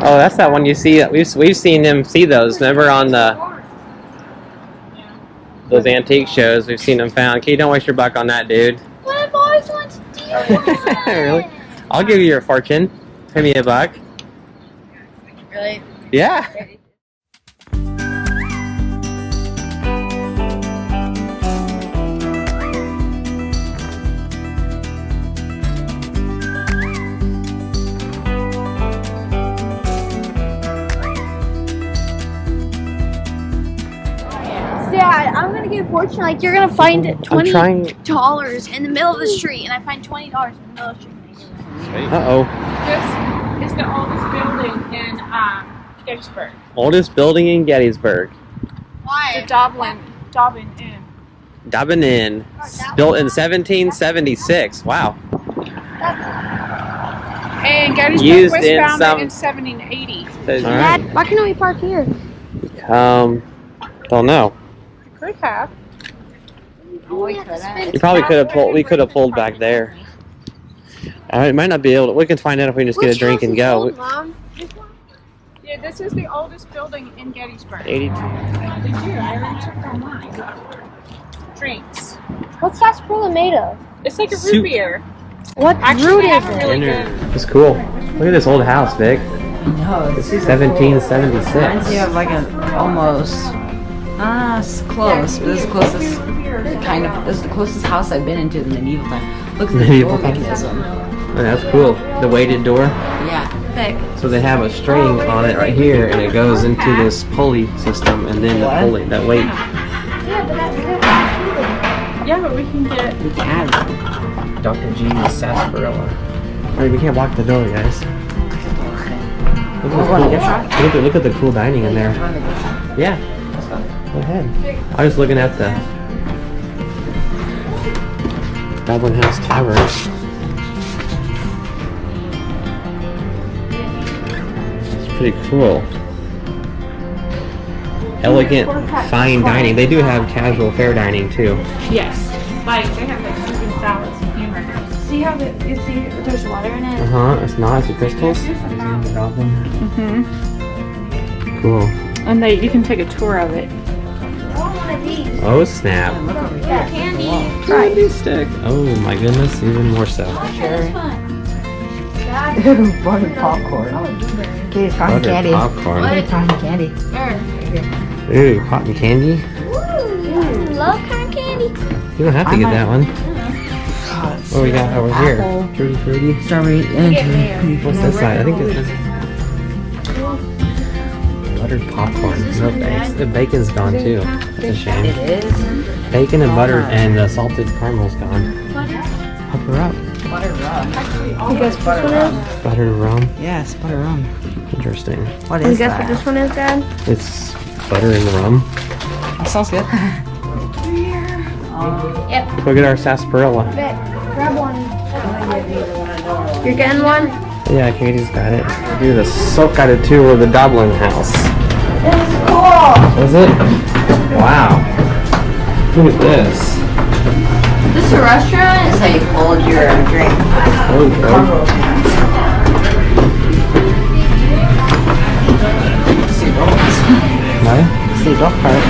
Oh, that's that one you see. We've seen them see those. Remember on those antique shows, we've seen them found. Okay, don't waste your buck on that, dude. But I've always wanted to do that. Really? I'll give you your fortune. Pay me a buck. Really? Yeah. Dad, I'm gonna get a fortune. Like you're gonna find $20 in the middle of the street, and I find $20 in the middle of the street. Uh-oh. This is the oldest building in Gettysburg. Oldest building in Gettysburg. Why? The Dobbin Inn. Dobbin Inn. Built in 1776. Wow. And Gettysburg Used was in founded some- in 1780. Dad, why can't we park here? Don't know. Could have. You probably could have pulled. We could have pulled back there. It might not be able to. We can find out if we can just get a drink and go. Old, Mom? Yeah, this is the oldest building in Gettysburg. 82. Did you? I already checked online. Drinks. What's sarsaparilla made of? It's like a Soup. root beer. What Actually, root they is have a it? really good. It's cool. Look at this old house, Vic. No, It's 1776. reminds you of like an almost. It's close, but this is the closest kind of. This is the closest house I've been into in medieval time. Look at the Medieval door time. mechanism. Oh, that's cool. The weighted door. Yeah, thick. So they have a string on it right here, and it goes into this pulley system, and then the What? pulley, that weight. Yeah, but we can get. We can. Dr. G's Sarsaparilla. Alright, we can't block the door, guys. Look Want a gift shop? look at the cool dining in there. Yeah. Go ahead. I was looking at the Dobbin House Tavern. It's pretty cool. Elegant, fine dining. They do have casual fare dining too. Yes. Like they have like chicken salads and hamburgers. See how you see there's water in it? It's nice. The crystals. Mm-hmm. Cool. And you can take a tour of it. Oh snap! Look over here. Candy. Candy stick. Oh my goodness, even more so. Sure. Buttered popcorn. Okay, it's cotton Buttered candy. popcorn. Okay, cotton candy. Ooh, cotton candy. Love cotton candy. You don't have to get that one. God, What we got over apple, here? Tutti frutti. Strawberry and What's this side? I think it's buttered popcorn. No thanks. The bacon's gone too. That's a shame. It is. Bacon and butter and the salted caramel's gone. Pop her up. Butter rum. You guess what this one is? Buttered rum. Yes, butter rum. Interesting. What You is guess what that? this one is, Dad? It's butter and rum. That sounds good. Yep. Go get our sarsaparilla. Grab one. You're getting one? Yeah, Katie's got it. Do the silk-guided tour of the Dobbin House. This is cool. Is it? Wow. Look at this. Is this a restaurant? It's how you hold your drink. Holy cow. Right? Seagull Park.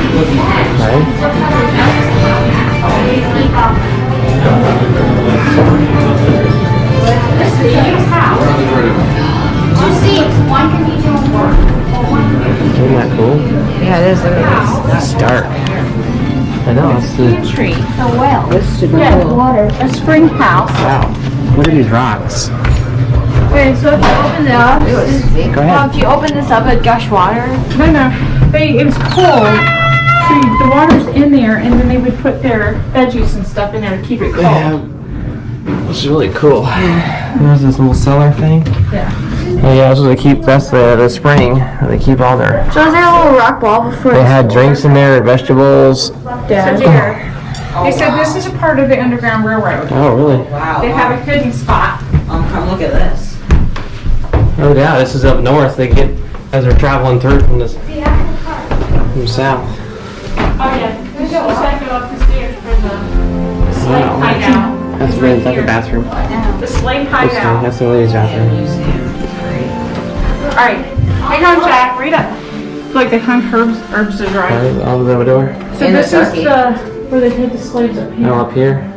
Right? Isn't that cool? Yeah, it is. Look at this. It's dark. I know. It's the, Tree. This is super Yeah. cool. Water. A spring house. wow. Look at these rocks. Wait, so if you open it up, Go ahead. if you open this up, it gush water. No. It was cold. So the water's in there, and then they would put their veggies and stuff in there to keep it cold. Yeah. This is really cool. There's this little cellar thing. Yeah. Oh yeah, that's what they keep. That's the spring. Where they keep all their. So is there a little rock wall before They had drinks in there, vegetables. So here, they said this is a part of the Underground Railroad. Oh really? Wow. They have a hidden spot. Come look at this. No doubt. This is up north. They get as they're traveling through from south. Oh yeah, this is the second up the stairs for the slave Wow. hideout. That's the bathroom. The slave That's hideout. the ladies' bathroom. Museum. Alright, hang on, Jack. Read up. Like they hung herbs to dry. Over the door. So this is where they hid the slaves up here. No, up here.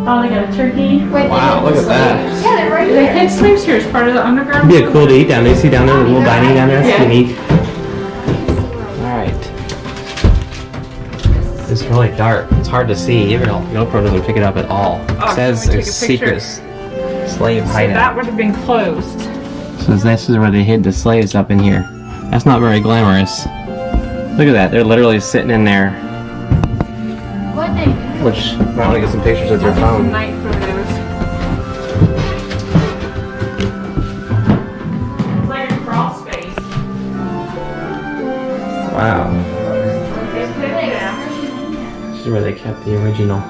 Oh, they got a turkey. Wow, look at that. Yeah, they're right They there. hid slaves here as part of the underground. It'd be cool to eat down there. You see down there, the little dining down there? That's Yeah. unique. Alright. It's really dark. It's hard to see. Even though GoPro doesn't pick it up at all. It says can we a take a picture? secret slave So hideout. that would have been closed. So this is where they hid the slaves up in here. That's not very glamorous. Look at that. They're literally sitting in there. What they do? Which, I want to get some pictures with your phone. Night photos. It's like a crawl space. Wow. They put it down. This is where they kept the original.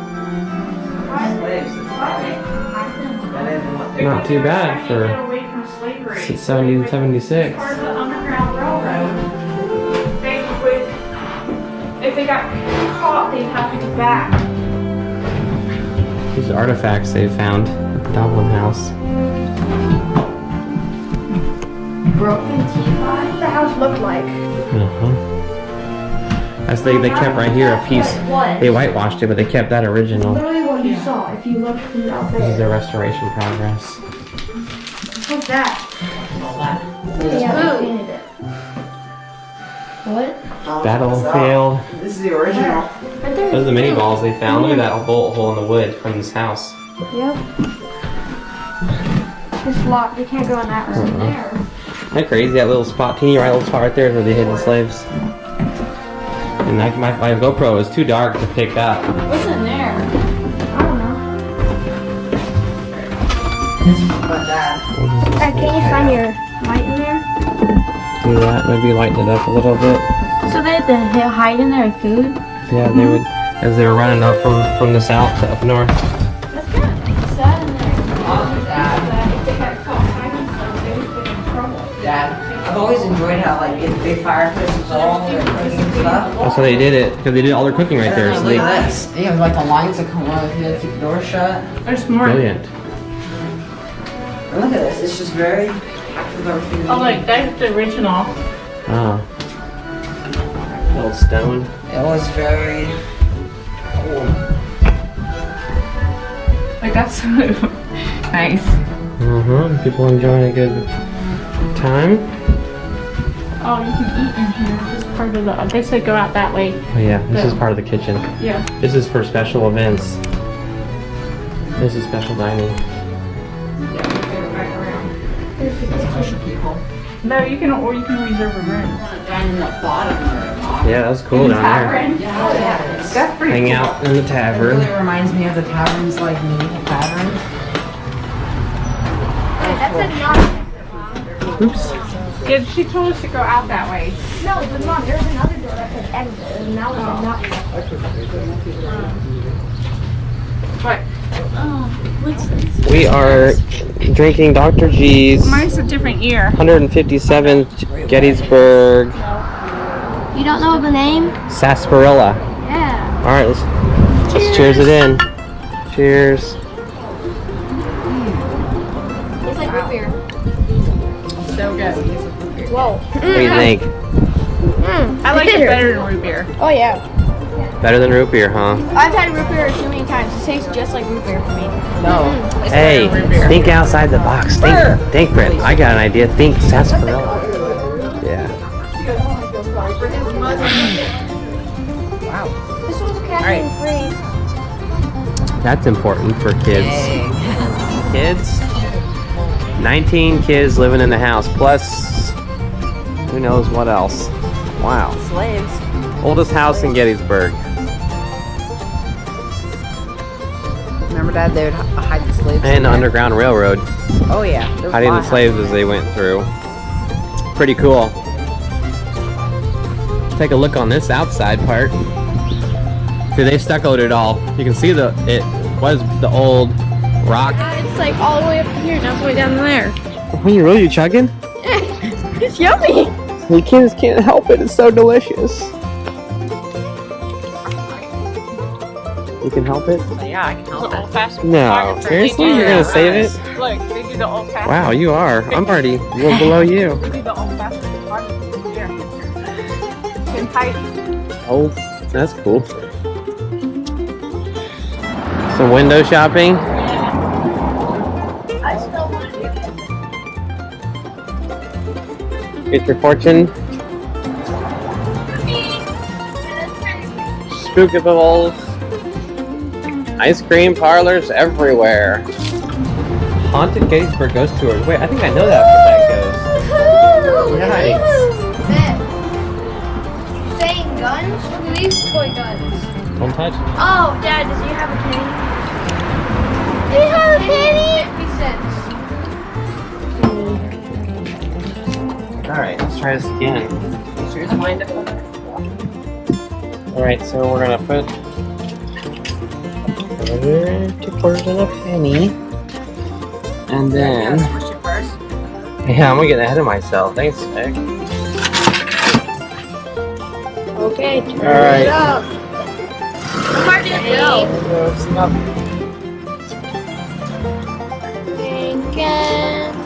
Not too bad for Get away from slavery. 1776. Part of the Underground Railroad. They would, if they got caught, they'd have to go back. These are artifacts they found at the Dobbin House. Broken teapot. What the house looked like? That's they kept right here a piece. What? They whitewashed it, but they kept that original. Literally what you saw if you looked from out This is there. their restoration progress. What's that? Yeah, they painted it. What? Battlefield. This is the original. Right there. Those are the mini balls they found. Look at that bullet hole in the wood from this house. Yep. It's locked. You can't go in that room. There. Isn't that crazy? That little spot, teeny little spot right there is where they hid the slaves. And my GoPro is too dark to pick up. What's in there? I don't know. Can you find your light in there? Do that, maybe lighten it up a little bit. So they had to hide in there with food? Yeah, they would, as they were running up from the south to up north. That's kind of sad in there. If they got caught hiding stuff, they would get in trouble. Dad, I've always enjoyed how like in big fireplaces all their cooking and stuff. That's how they did it, because they did all their cooking right there. So Look they, at this. You have like the lines that come out here to keep the door shut. There's more. brilliant. And look at this. It's just very packed with everything. Oh, like that's the original. Oh. Old stone. It was very cool. Like that's nice. People enjoying a good time. Oh, you can eat in here. This is part of the. They said go out that way. Oh yeah, this is part of the kitchen. Yeah. This is for special events. This is special dining. People. No, you can reserve a room. Down in the bottom there. Yeah, that's cool down there. Tavern. Yeah. That's pretty Hang cool. out in the It tavern. really reminds me of the taverns like medieval taverns. That's a not. Oops. Yeah, she told us to go out that way. No, but mom, there's another door that says exit, and that was not. But what's this? We are drinking Dr. G's Mine's a different year. 157th Gettysburg You don't know the name? Sarsaparilla. Yeah. All right, let's cheers it in. Cheers. It's like root beer. So good. Whoa. What do you think? I like it better than root beer. Oh yeah. Better than root beer, huh? I've had root beer too many times. It tastes just like root beer for me. No. It's Hey, better than root beer. think outside the box. Think, Brett. I got an idea. Think sarsaparilla. Yeah. This one's caffeine free. That's important for kids. Dang. Kids? 19 kids living in the house, plus who knows what else. Wow. Slaves. Oldest house in Gettysburg. Remember, Dad? They would hide the slaves. And the Underground Railroad. Oh yeah. There's Hiding a the lot. slaves as they went through. Pretty cool. Take a look on this outside part. See, they stuccoed it all. You can see it was the old rock. It's like all the way up here and all the way down there. Are you really chugging? It's yummy. You kids can't help it. It's so delicious. You can help it? Yeah, I can help it. Old-fashioned No, photographer. seriously? They do You're gonna save it? Look, they do the old-fashioned. Wow, you are. I'm already below you. They do the Oh, that's cool. Some window shopping. I still want to Get your fortune. Spookables. Ice cream parlors everywhere. Haunted Gettysburg ghost tours. Wait, I think I know that where that goes. Nice. saying guns? Look at these toy guns. Don't touch. Oh, Dad, does he have a penny? Do you have a penny? 50 cents. Alright, let's try this again. Here's mine. Alright, so we're gonna put 2 quarters and a penny. And then, yeah, I'm gonna get ahead of myself. Thanks, Nick. Okay, turn Alright. it up. Where did it go? Bacon.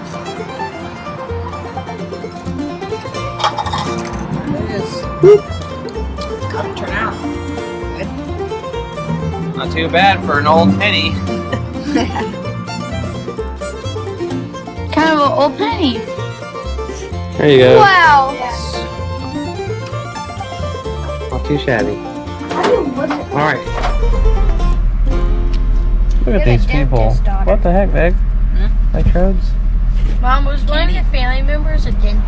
Turn out. Not too bad for an old penny. Kind of an old penny. There you go. Wow. Not too shabby. Alright. Look at these people. What the heck, Meg? Electrodes? Mom, was one of your family members a dentist?